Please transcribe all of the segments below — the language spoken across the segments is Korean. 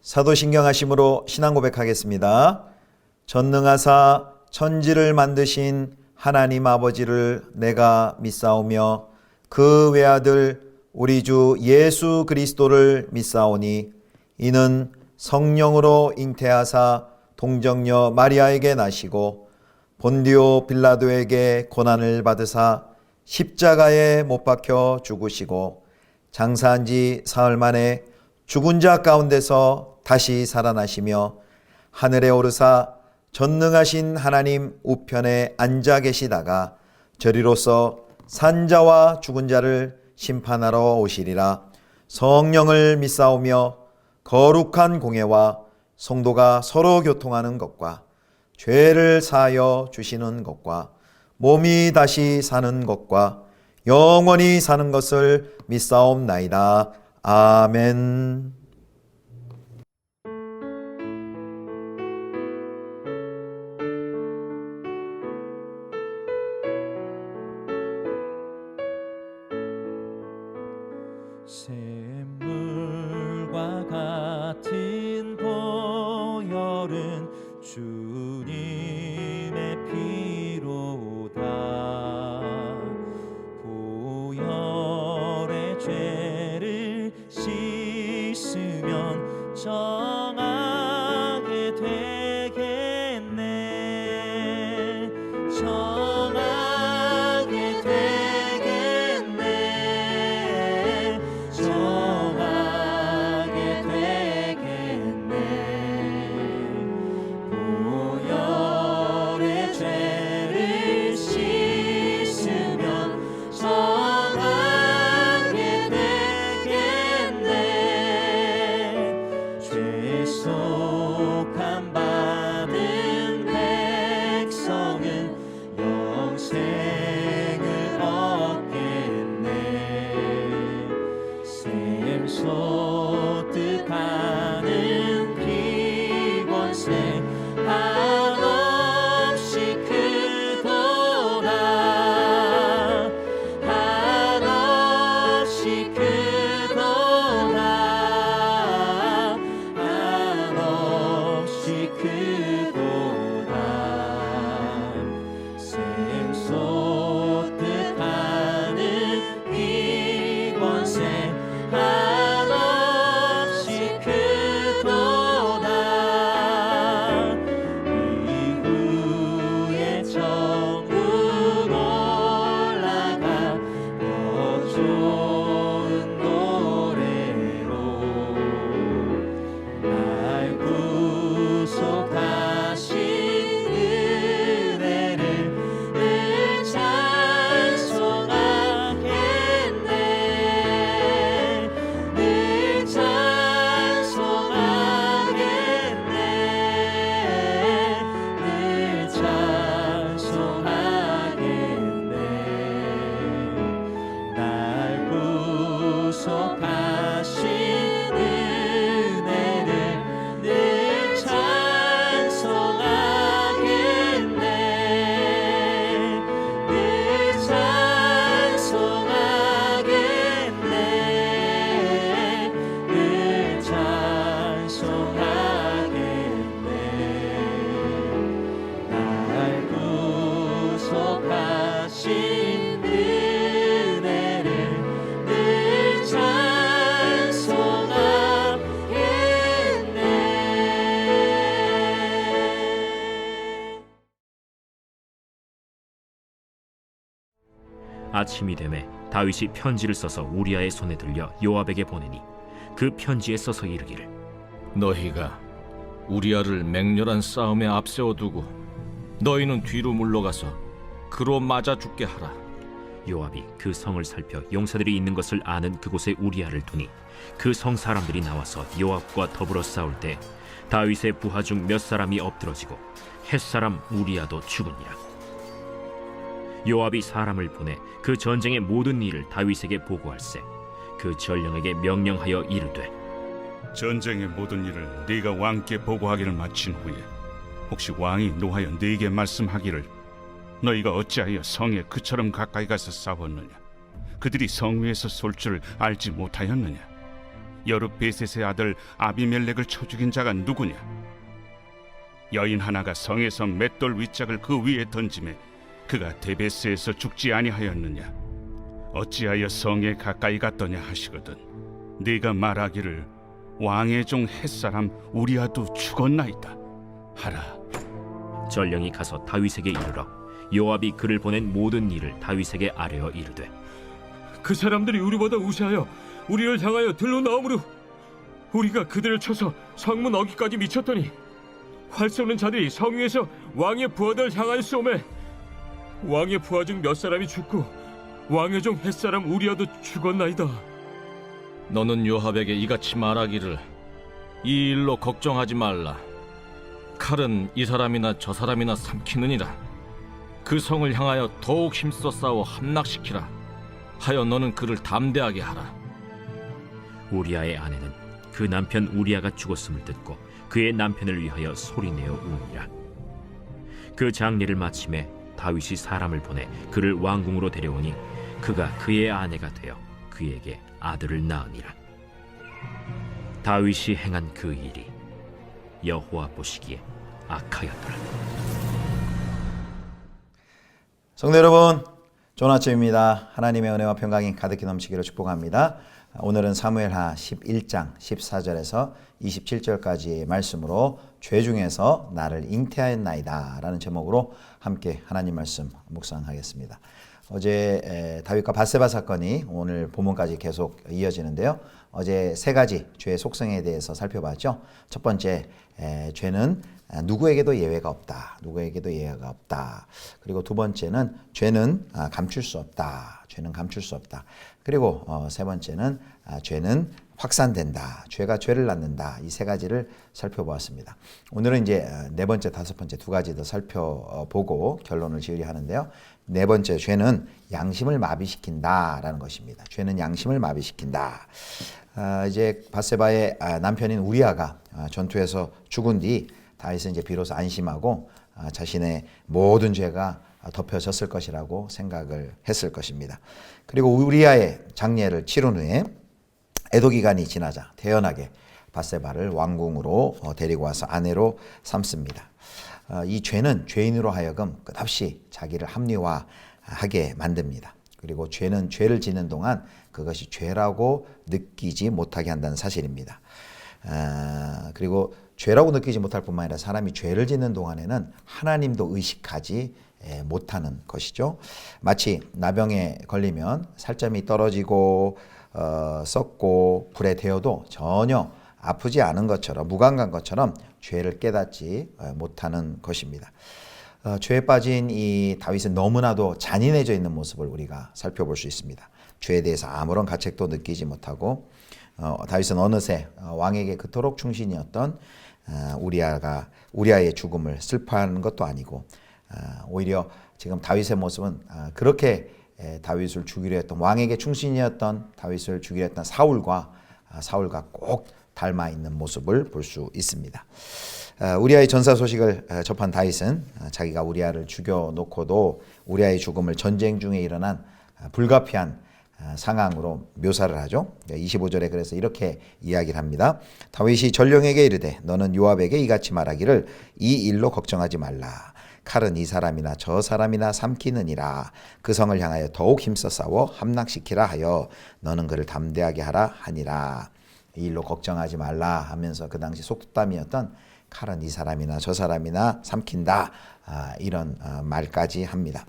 사도신경하심으로 신앙 고백하겠습니다. 전능하사 천지를 만드신 하나님 아버지를 내가 믿사오며 그 외아들 우리 주 예수 그리스도를 믿사오니 이는 성령으로 잉태하사 동정녀 마리아에게 나시고 본디오 빌라도에게 고난을 받으사 십자가에 못 박혀 죽으시고 장사한 지 사흘 만에 죽은 자 가운데서 다시 살아나시며 하늘에 오르사 전능하신 하나님 우편에 앉아 계시다가 저리로서 산자와 죽은 자를 심판하러 오시리라. 성령을 믿사오며 거룩한 공예와 성도가 서로 교통하는 것과 죄를 사하여 주시는 것과 몸이 다시 사는 것과 영원히 사는 것을 믿사옵나이다. 아멘. 샘물과 같은 보혈은 주님의 피로다. 보혈의 죄를 씻으면 정하게 되겠네. 정하게 되겠네. 정하게 되겠네. 보혈의 죄를 씻으면 정하게 되겠네. 죄속함 받은 백성은 영생을 얻겠네. 샘 솟듯 하는 피권세 한없이 크도다. 한없이 크도다. 한없이 크도다. 샘 솟듯 하는 피권세 한없이 크도다. 이후에 천국 올라가 더 좋은 노래로 날 구속하신 은혜를 늘 찬송하겠네. 늘 찬송하겠네. 늘 찬송하겠네. 날 구속하신 은혜를 늘 찬송하겠네. 늘 찬송하겠네. 늘 찬송하겠네. 날 구속하신 은혜를 늘 찬송하겠네. 아침이 되매 다윗이 편지를 써서 우리아의 손에 들려 요압에게 보내니 그 편지에 써서 이르기를 너희가 우리아를 맹렬한 싸움에 앞세워두고 너희는 뒤로 물러가서 그로 맞아 죽게 하라. 요압이 그 성을 살펴 용사들이 있는 것을 아는 그곳에 우리아를 두니 그 성 사람들이 나와서 요압과 더불어 싸울 때 다윗의 부하 중 몇 사람이 엎드러지고 헷사람 우리아도 죽으니라. 요압이 사람을 보내 그 전쟁의 모든 일을 다윗에게 보고할세. 그 전령에게 명령하여 이르되 전쟁의 모든 일을 네가 왕께 보고하기를 마친 후에 혹시 왕이 노하여 네게 말씀하기를 너희가 어찌하여 성에 그처럼 가까이 가서 싸웠느냐? 그들이 성 위에서 쏠 줄 알지 못하였느냐? 여룻베셋의 아들 아비멜렉을 쳐 죽인 자가 누구냐? 여인 하나가 성에서 맷돌 윗짝을 그 위에 던짐에 그가 데베스에서 죽지 아니하였느냐? 어찌하여 성에 가까이 갔더냐 하시거든. 네가 말하기를 왕의 종 햇사람 우리아도 죽었나이다 하라. 전령이 가서 다윗에게 이르러 요압이 그를 보낸 모든 일을 다윗에게 아뢰어 이르되 그 사람들이 우리보다 우세하여 우리를 향하여 들로 나오므로 우리가 그들을 쳐서 성문 어귀까지 미쳤더니 활 쏘는 자들이 성 위에서 왕의 부하들을 향하였사오매 왕의 부하 중 몇 사람이 죽고 왕의 종 햇사람 우리아도 죽었나이다. 너는 요압에게 이같이 말하기를 이 일로 걱정하지 말라. 칼은 이 사람이나 저 사람이나 삼키느니라. 그 성을 향하여 더욱 힘써 싸워 함락시키라 하여 너는 그를 담대하게 하라. 우리아의 아내는 그 남편 우리아가 죽었음을 듣고 그의 남편을 위하여 소리내어 우니라. 그 장례를 마침에 다윗이 사람을 보내 그를 왕궁으로 데려오니 그가 그의 아내가 되어 그에게 아들을 낳으니라. 다윗이 행한 그 일이 여호와 보시기에 악하였더라. 성도 여러분, 좋은 아침입니다. 하나님의 은혜와 평강이 가득히 넘치기를 축복합니다. 오늘은 사무엘하 11장 14절에서 27절까지의 말씀으로 죄 중에서 나를 잉태하였나이다 라는 제목으로 함께 하나님 말씀 묵상하겠습니다. 어제 다윗과 밧세바 사건이 오늘 본문까지 계속 이어지는데요. 어제 세 가지 죄의 속성에 대해서 살펴봤죠. 첫 번째, 죄는 누구에게도 예외가 없다. 누구에게도 예외가 없다. 그리고 두 번째는 죄는 감출 수 없다. 죄는 감출 수 없다. 그리고 세 번째는 죄는 확산된다. 죄가 죄를 낳는다. 이 세 가지를 살펴보았습니다. 오늘은 이제 네 번째, 다섯 번째 두 가지 더 살펴보고 결론을 지으려 하는데요. 네 번째, 죄는 양심을 마비시킨다라는 것입니다. 죄는 양심을 마비시킨다. 이제 밧세바의 남편인 우리아가 전투에서 죽은 뒤 다윗은 이제 비로소 안심하고 자신의 모든 죄가 덮여졌을 것이라고 생각을 했을 것입니다. 그리고 우리아의 장례를 치른 후에 애도 기간이 지나자 태연하게 밧세바를 왕궁으로 데리고 와서 아내로 삼습니다. 이 죄는 죄인으로 하여금 끝없이 자기를 합리화하게 만듭니다. 그리고 죄는 죄를 짓는 동안 그것이 죄라고 느끼지 못하게 한다는 사실입니다. 그리고 죄라고 느끼지 못할 뿐만 아니라 사람이 죄를 짓는 동안에는 하나님도 의식하지 못하는 것이죠. 마치 나병에 걸리면 살점이 떨어지고 썩고 불에 데워도 전혀 아프지 않은 것처럼 무감한 것처럼 죄를 깨닫지 못하는 것입니다. 죄에 빠진 이 다윗은 너무나도 잔인해져 있는 모습을 우리가 살펴볼 수 있습니다. 죄에 대해서 아무런 가책도 느끼지 못하고 다윗은 어느새 왕에게 그토록 충신이었던 우리아의 죽음을 슬퍼하는 것도 아니고 오히려 지금 다윗의 모습은 그렇게 다윗을 죽이려 했던 왕에게 충신이었던 다윗을 죽이려 했던 사울과 꼭 닮아 있는 모습을 볼 수 있습니다. 우리아의 전사 소식을 접한 다윗은 자기가 우리아를 죽여놓고도 우리아의 죽음을 전쟁 중에 일어난 불가피한 상황으로 묘사를 하죠. 25절에 그래서 이렇게 이야기를 합니다. 다윗이 전령에게 이르되 너는 요압에게 이같이 말하기를 이 일로 걱정하지 말라. 칼은 이 사람이나 저 사람이나 삼키느니라. 그 성을 향하여 더욱 힘써 싸워 함락시키라 하여 너는 그를 담대하게 하라 하니라. 이 일로 걱정하지 말라 하면서 그 당시 속담이었던 칼은 이 사람이나 저 사람이나 삼킨다, 이런 말까지 합니다.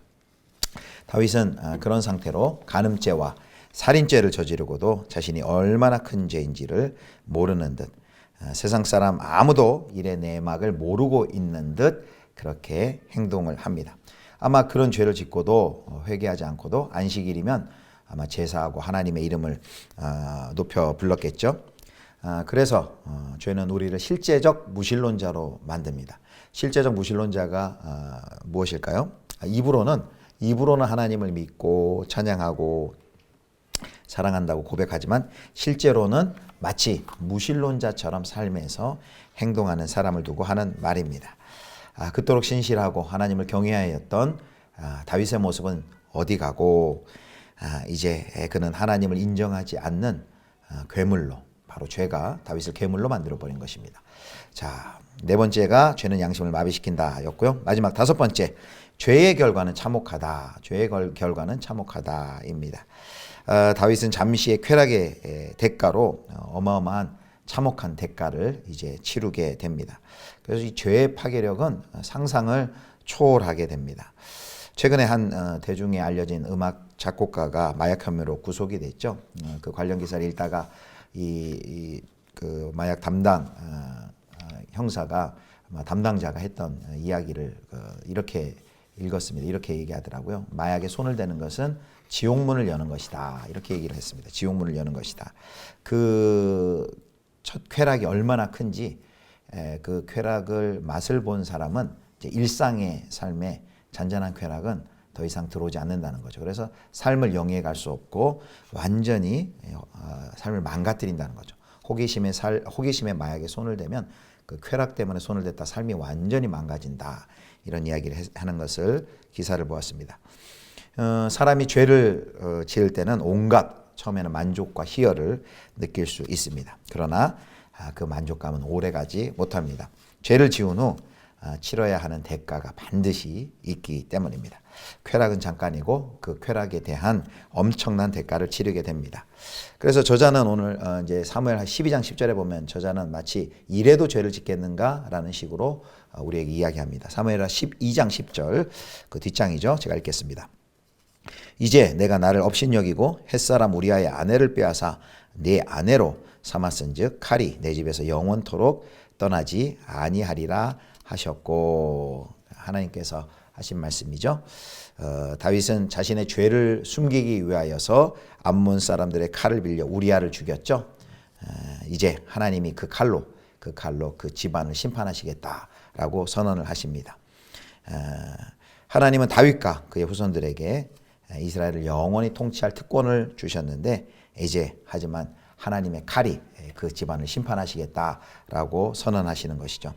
다윗은 그런 상태로 간음죄와 살인죄를 저지르고도 자신이 얼마나 큰 죄인지를 모르는 듯, 세상 사람 아무도 일의 내막을 모르고 있는 듯 그렇게 행동을 합니다. 아마 그런 죄를 짓고도 회개하지 않고도 안식일이면 아마 제사하고 하나님의 이름을 높여 불렀겠죠. 그래서 죄는 우리를 실제적 무신론자로 만듭니다. 실제적 무신론자가 무엇일까요? 입으로는 하나님을 믿고 찬양하고 사랑한다고 고백하지만 실제로는 마치 무신론자처럼 삶에서 행동하는 사람을 두고 하는 말입니다. 그토록 신실하고 하나님을 경외하였던 다윗의 모습은 어디 가고 이제 그는 하나님을 인정하지 않는 괴물로 바로 죄가 다윗을 괴물로 만들어 버린 것입니다. 자, 네 번째가 죄는 양심을 마비시킨다였고요. 마지막 다섯 번째, 죄의 결과는 참혹하다. 죄의 결과는 참혹하다입니다. 다윗은 잠시의 쾌락의 대가로 어마어마한 참혹한 대가를 이제 치르게 됩니다. 그래서 이 죄의 파괴력은 상상을 초월하게 됩니다. 최근에 한 대중에 알려진 음악 작곡가가 마약 혐의로 구속이 됐죠. 그 관련 기사를 읽다가 그 마약 담당 형사가 담당자가 했던 이야기를 이렇게 읽었습니다. 이렇게 얘기하더라고요. 마약에 손을 대는 것은 지옥문을 여는 것이다. 이렇게 얘기를 했습니다. 지옥문을 여는 것이다. 그 첫 쾌락이 얼마나 큰지 그 쾌락을 맛을 본 사람은 이제 일상의 삶에 잔잔한 쾌락은 더 이상 들어오지 않는다는 거죠. 그래서 삶을 영위해 갈 수 없고 완전히 삶을 망가뜨린다는 거죠. 호기심의 마약에 손을 대면 그 쾌락 때문에 손을 댔다 삶이 완전히 망가진다. 이런 이야기를 하는 것을 기사를 보았습니다. 사람이 죄를 지을 때는 온갖 처음에는 만족과 희열을 느낄 수 있습니다. 그러나 그 만족감은 오래가지 못합니다. 죄를 지은 후 치러야 하는 대가가 반드시 있기 때문입니다. 쾌락은 잠깐이고 그 쾌락에 대한 엄청난 대가를 치르게 됩니다. 그래서 저자는 오늘 이제 사무엘 12장 10절에 보면 저자는 마치 이래도 죄를 짓겠는가라는 식으로 우리에게 이야기합니다. 사무엘하 12장 10절 그 뒷장이죠. 제가 읽겠습니다. 이제 내가 나를 업신여기고 햇사람 우리아의 아내를 빼앗아 내 아내로 삼았은즉 칼이 내 집에서 영원토록 떠나지 아니하리라 하셨고, 하나님께서 하신 말씀이죠. 다윗은 자신의 죄를 숨기기 위하여서 암몬 사람들의 칼을 빌려 우리아를 죽였죠. 이제 하나님이 그 칼로 그 집안을 심판하시겠다라고 선언을 하십니다. 하나님은 다윗과 그의 후손들에게 이스라엘을 영원히 통치할 특권을 주셨는데 이제 하지만 하나님의 칼이 그 집안을 심판하시겠다라고 선언하시는 것이죠.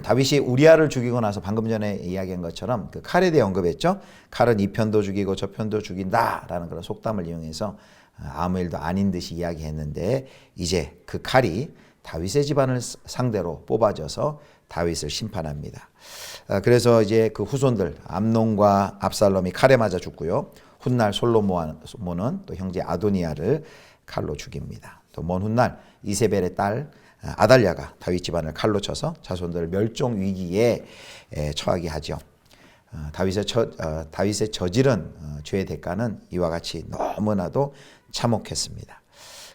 다윗이 우리아를 죽이고 나서 방금 전에 이야기한 것처럼 그 칼에 대해 언급했죠. 칼은 이 편도 죽이고 저 편도 죽인다라는 그런 속담을 이용해서 아무 일도 아닌 듯이 이야기했는데 이제 그 칼이 다윗의 집안을 상대로 뽑아져서 다윗을 심판합니다. 그래서 이제 그 후손들 암논과 압살롬이 칼에 맞아 죽고요. 훗날 솔로몬은 또 형제 아도니아를 칼로 죽입니다. 또 먼 훗날 이세벨의 딸 아달랴가 다윗 집안을 칼로 쳐서 자손들을 멸종 위기에 처하게 하죠. 다윗의 저지른 죄의 대가는 이와 같이 너무나도 참혹했습니다.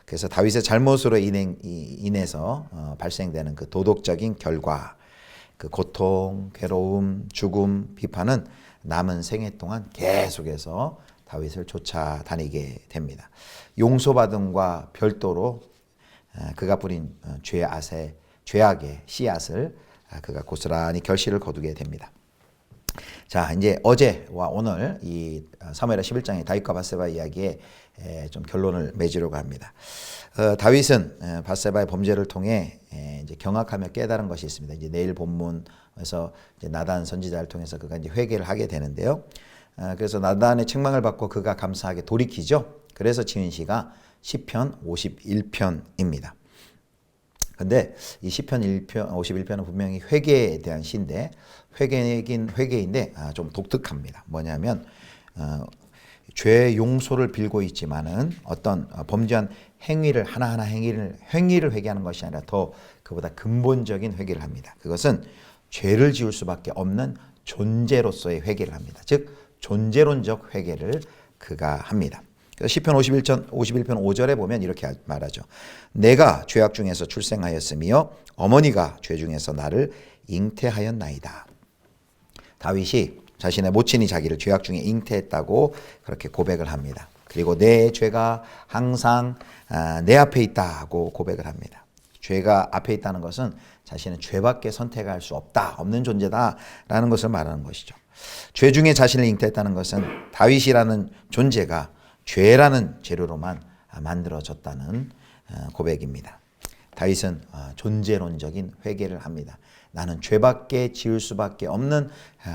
그래서 다윗의 잘못으로 인해서 발생되는 그 도덕적인 결과, 그 고통, 괴로움, 죽음, 비판은 남은 생애 동안 계속해서 다윗을 쫓아다니게 됩니다. 용서받음과 별도로 그가 뿌린 죄악의 씨앗을 그가 고스란히 결실을 거두게 됩니다. 자, 이제 어제와 오늘 이 사무엘하 11장의 다윗과 밧세바 이야기에 좀 결론을 맺으려고 합니다. 다윗은 밧세바의 범죄를 통해 이제 경악하며 깨달은 것이 있습니다. 이제 내일 본문에서 이제 나단 선지자를 통해서 그가 이제 회개를 하게 되는데요. 그래서 나단의 책망을 받고 그가 감사하게 돌이키죠. 그래서 지은 시가 시편 51편입니다. 근데 이 시편 51편은 분명히 회개에 대한 시인데 회개이긴 회개인데 좀 독특합니다. 뭐냐면 죄 용서를 빌고 있지만은 어떤 범죄한 행위를 하나하나 행위를 회개하는 것이 아니라 더 그보다 근본적인 회개를 합니다. 그것은 죄를 지을 수밖에 없는 존재로서의 회개를 합니다. 즉 존재론적 회개를 그가 합니다. 시편 51편 5절에 보면 이렇게 말하죠. 내가 죄악 중에서 출생하였으며 어머니가 죄 중에서 나를 잉태하였나이다. 다윗이 자신의 모친이 자기를 죄악 중에 잉태했다고 그렇게 고백을 합니다. 그리고 내 죄가 항상 내 앞에 있다고 고백을 합니다. 죄가 앞에 있다는 것은 자신은 죄밖에 선택할 수 없는 존재다라는 것을 말하는 것이죠. 죄 중에 자신을 잉태했다는 것은 다윗이라는 존재가 죄라는 재료로만 만들어졌다는 고백입니다. 다윗은 존재론적인 회개를 합니다. 나는 죄밖에 지을 수밖에 없는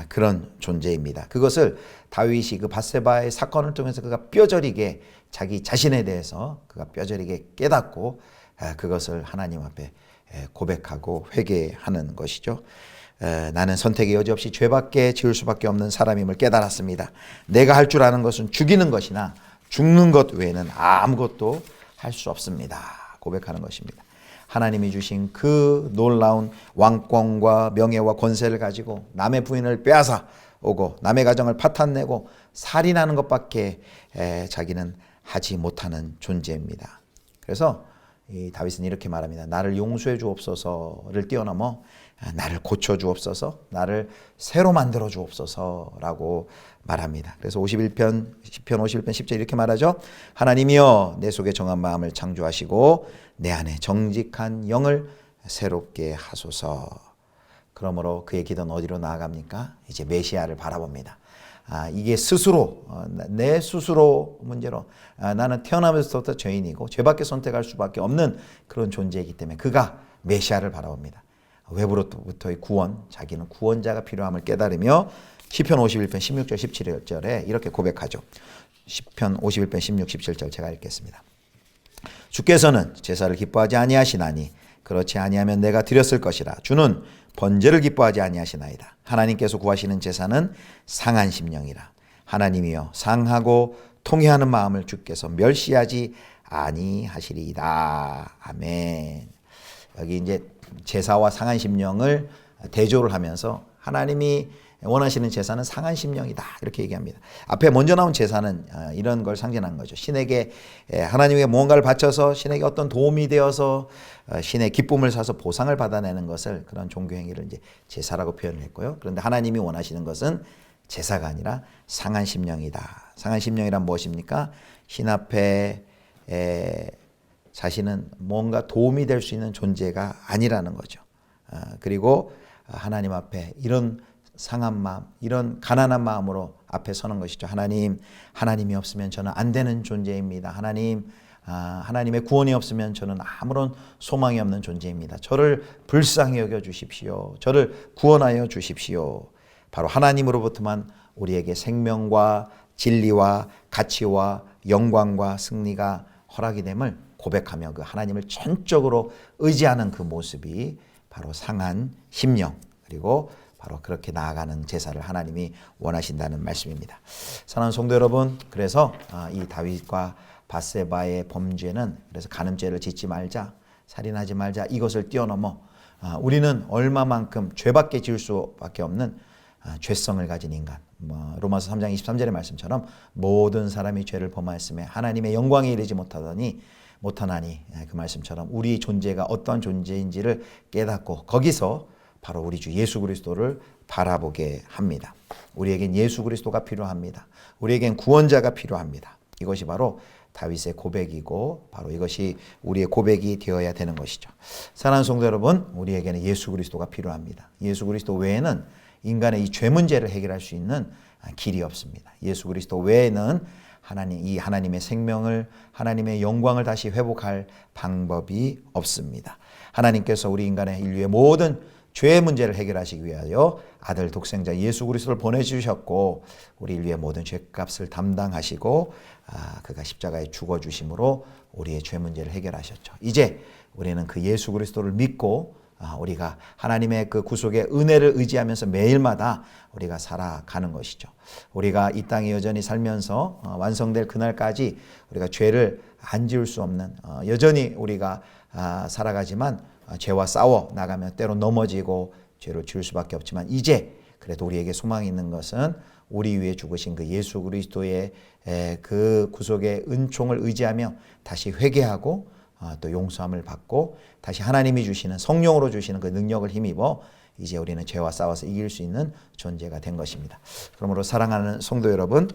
그런 존재입니다. 그것을 다윗이 그 밧세바의 사건을 통해서 그가 뼈저리게 자기 자신에 대해서 그가 뼈저리게 깨닫고 그것을 하나님 앞에 고백하고 회개하는 것이죠. 나는 선택의 여지 없이 죄밖에 지을 수밖에 없는 사람임을 깨달았습니다. 내가 할 줄 아는 것은 죽이는 것이나 죽는 것 외에는 아무것도 할 수 없습니다. 고백하는 것입니다. 하나님이 주신 그 놀라운 왕권과 명예와 권세를 가지고 남의 부인을 빼앗아 오고 남의 가정을 파탄내고 살인하는 것밖에 자기는 하지 못하는 존재입니다. 그래서 이 다윗은 이렇게 말합니다. 나를 용서해 주옵소서를 뛰어넘어 나를 고쳐 주옵소서, 나를 새로 만들어 주옵소서라고 말합니다. 그래서 51편 시편 51편 10절 이렇게 말하죠. 하나님이여 내 속에 정한 마음을 창조하시고 내 안에 정직한 영을 새롭게 하소서. 그러므로 그의 기도는 어디로 나아갑니까? 이제 메시아를 바라봅니다. 이게 스스로 내 스스로 문제로 나는 태어나면서부터 죄인이고 죄밖에 선택할 수밖에 없는 그런 존재이기 때문에 그가 메시아를 바라봅니다. 외부로부터의 구원, 자기는 구원자가 필요함을 깨달으며 시편 51편 16절 17절에 이렇게 고백하죠. 시편 51편 16, 17절 제가 읽겠습니다. 주께서는 제사를 기뻐하지 아니하시나니 그렇지 아니하면 내가 드렸을 것이라. 주는 번제를 기뻐하지 아니하시나이다. 하나님께서 구하시는 제사는 상한 심령이라. 하나님이여 상하고 통회하는 마음을 주께서 멸시하지 아니하시리이다. 아멘. 여기 이제 제사와 상한 심령을 대조를 하면서 하나님이 원하시는 제사는 상한 심령이다 이렇게 얘기합니다. 앞에 먼저 나온 제사는 이런 걸 상징하는 거죠. 신에게 하나님에게 무언가를 바쳐서 신에게 어떤 도움이 되어서 신의 기쁨을 사서 보상을 받아내는 것을 그런 종교 행위를 이제 제사라고 표현을 했고요. 그런데 하나님이 원하시는 것은 제사가 아니라 상한 심령이다. 상한 심령이란 무엇입니까? 신 앞에 자신은 뭔가 도움이 될 수 있는 존재가 아니라는 거죠. 그리고 하나님 앞에 이런 상한 마음, 이런 가난한 마음으로 앞에 서는 것이죠. 하나님이 없으면 저는 안 되는 존재입니다. 하나님의 구원이 없으면 저는 아무런 소망이 없는 존재입니다. 저를 불쌍히 여겨 주십시오. 저를 구원하여 주십시오. 바로 하나님으로부터만 우리에게 생명과 진리와 가치와 영광과 승리가 허락이 됨을 고백하며 그 하나님을 전적으로 의지하는 그 모습이 바로 상한 심령, 그리고 바로 그렇게 나아가는 제사를 하나님이 원하신다는 말씀입니다. 사랑하는 성도 여러분, 그래서 이 다윗과 밧세바의 범죄는 그래서 간음죄를 짓지 말자, 살인하지 말자, 이것을 뛰어넘어 우리는 얼마만큼 죄밖에 지을 수밖에 없는 죄성을 가진 인간, 로마서 3장 23절의 말씀처럼 모든 사람이 죄를 범하였음에 하나님의 영광에 이르지 못하나니 그 말씀처럼 우리 존재가 어떤 존재인지를 깨닫고 거기서 바로 우리 주 예수 그리스도를 바라보게 합니다. 우리에겐 예수 그리스도가 필요합니다. 우리에겐 구원자가 필요합니다. 이것이 바로 다윗의 고백이고 바로 이것이 우리의 고백이 되어야 되는 것이죠. 사랑하는 성도 여러분, 우리에게는 예수 그리스도가 필요합니다. 예수 그리스도 외에는 인간의 이 죄 문제를 해결할 수 있는 길이 없습니다. 예수 그리스도 외에는 하나님의 생명을, 하나님의 영광을 다시 회복할 방법이 없습니다. 하나님께서 우리 인류의 모든 죄의 문제를 해결하시기 위하여 아들 독생자 예수 그리스도를 보내주셨고 우리 인류의 모든 죄값을 담당하시고 그가 십자가에 죽어주심으로 우리의 죄 문제를 해결하셨죠. 이제 우리는 그 예수 그리스도를 믿고 우리가 하나님의 그 구속의 은혜를 의지하면서 매일마다 우리가 살아가는 것이죠. 우리가 이 땅에 여전히 살면서 완성될 그날까지 우리가 죄를 안 지을 수 없는 여전히 우리가 살아가지만 죄와 싸워 나가면 때로 넘어지고 죄를 지을 수밖에 없지만 이제 그래도 우리에게 소망이 있는 것은 우리 위에 죽으신 그 예수 그리스도의 그 구속의 은총을 의지하며 다시 회개하고 또 용서함을 받고 다시 하나님이 주시는 성령으로 주시는 그 능력을 힘입어 이제 우리는 죄와 싸워서 이길 수 있는 존재가 된 것입니다. 그러므로 사랑하는 성도 여러분,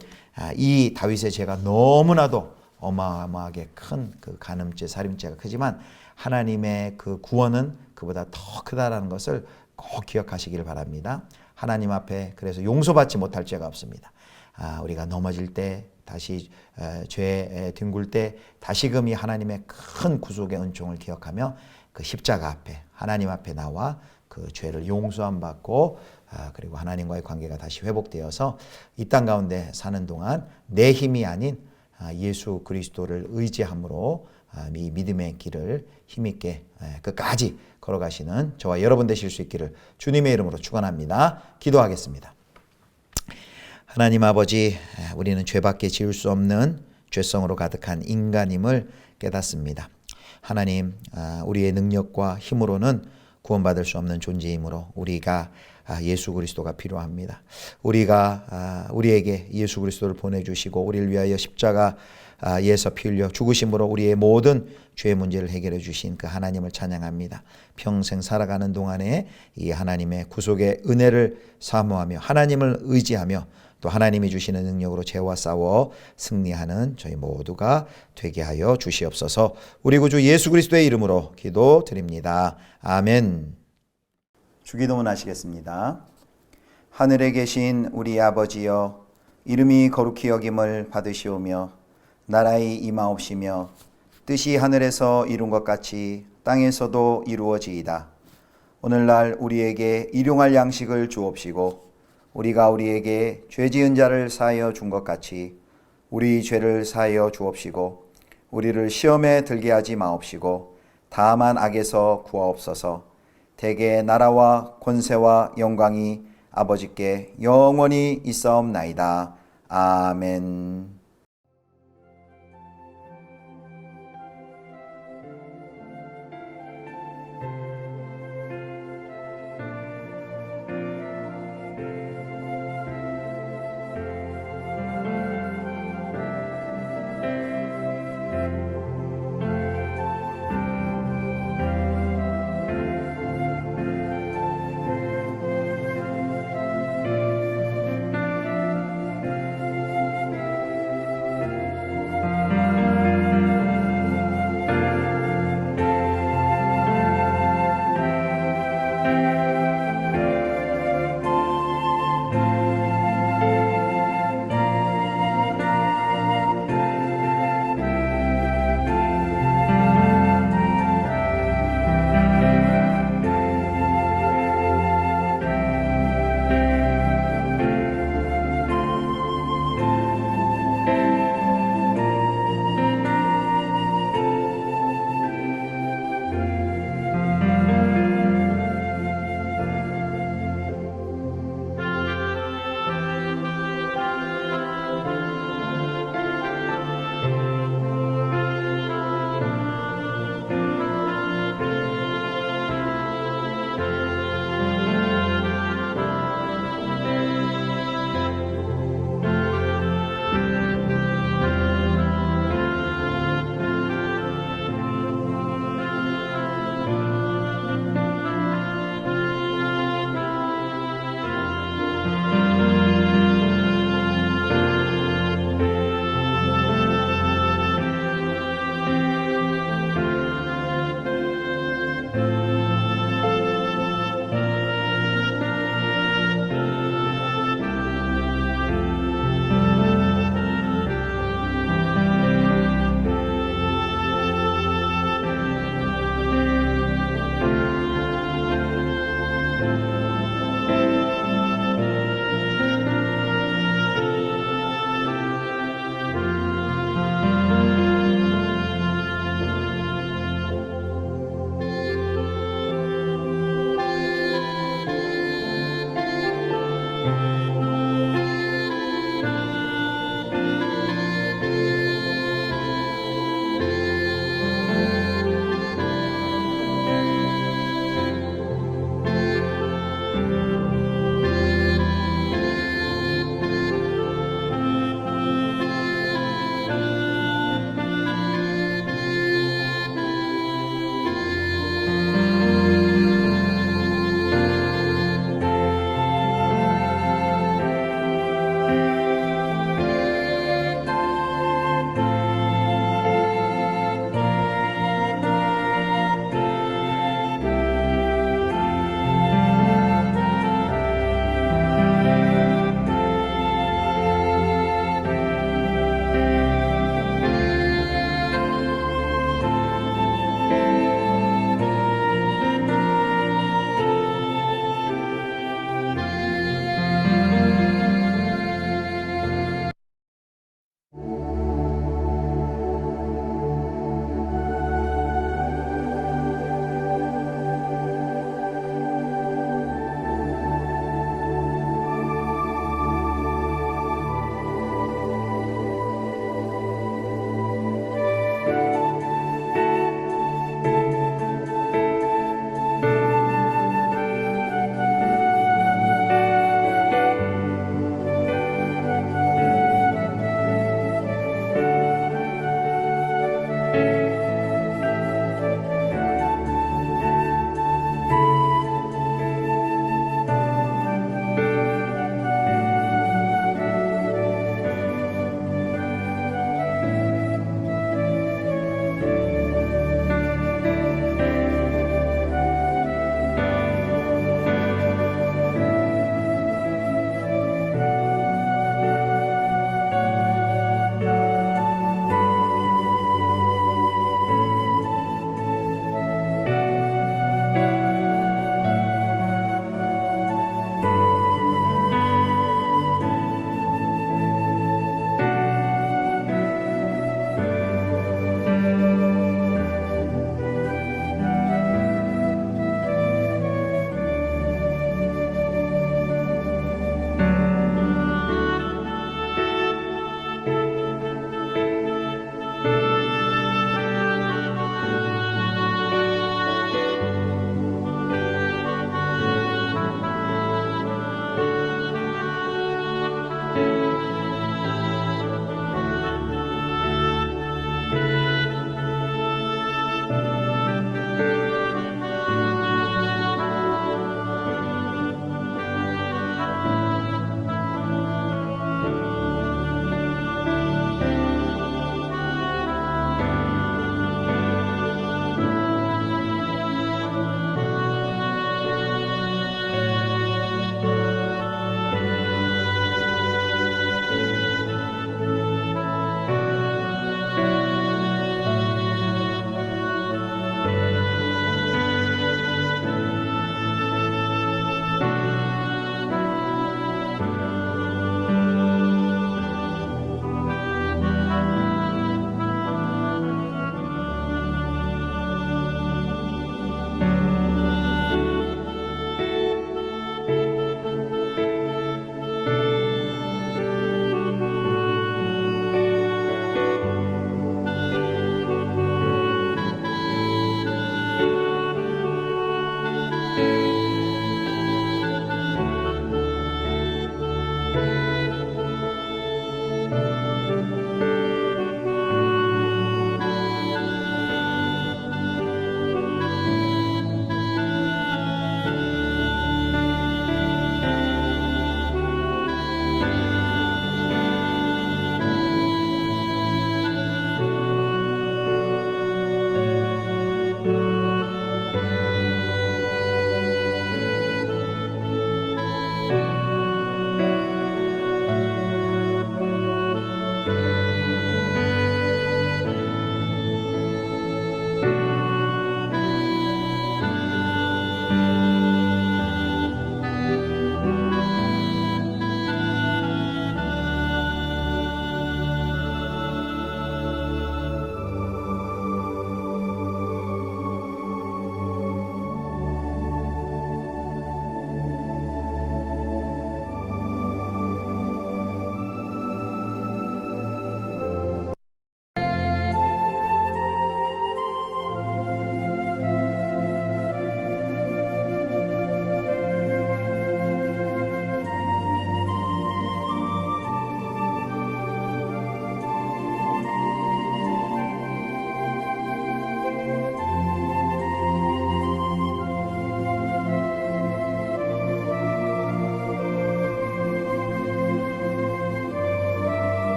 이 다윗의 죄가 너무나도 어마어마하게 큰 그 간음죄, 살인죄가 크지만 하나님의 그 구원은 그보다 더 크다라는 것을 꼭 기억하시기를 바랍니다. 하나님 앞에 그래서 용서받지 못할 죄가 없습니다. 우리가 넘어질 때 다시 죄에 뒹굴 때 다시금 이 하나님의 큰 구속의 은총을 기억하며 그 십자가 앞에 하나님 앞에 나와 그 죄를 용서함 받고 그리고 하나님과의 관계가 다시 회복되어서 이 땅 가운데 사는 동안 내 힘이 아닌 예수 그리스도를 의지함으로 이 믿음의 길을 힘있게 끝까지 걸어가시는 저와 여러분 되실 수 있기를 주님의 이름으로 축원합니다. 기도하겠습니다. 하나님 아버지, 우리는 죄밖에 지을 수 없는 죄성으로 가득한 인간임을 깨닫습니다. 하나님, 우리의 능력과 힘으로는 구원받을 수 없는 존재이므로 우리가 예수 그리스도가 필요합니다. 우리에게 예수 그리스도를 보내주시고 우리를 위하여 십자가에서 피 흘려 죽으심으로 우리의 모든 죄의 문제를 해결해 주신 그 하나님을 찬양합니다. 평생 살아가는 동안에 이 하나님의 구속의 은혜를 사모하며 하나님을 의지하며 또 하나님이 주시는 능력으로 죄와 싸워 승리하는 저희 모두가 되게 하여 주시옵소서. 우리 구주 예수 그리스도의 이름으로 기도드립니다. 아멘. 주기도문 하시겠습니다. 하늘에 계신 우리 아버지여, 이름이 거룩히 여김을 받으시오며 나라의 임하옵시며 뜻이 하늘에서 이룬 것 같이 땅에서도 이루어지이다. 오늘날 우리에게 일용할 양식을 주옵시고 우리가 우리에게 죄 지은 자를 사하여 준 것 같이 우리 죄를 사하여 주옵시고 우리를 시험에 들게 하지 마옵시고 다만 악에서 구하옵소서. 대개 나라와 권세와 영광이 아버지께 영원히 있사옵나이다. 아멘.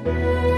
내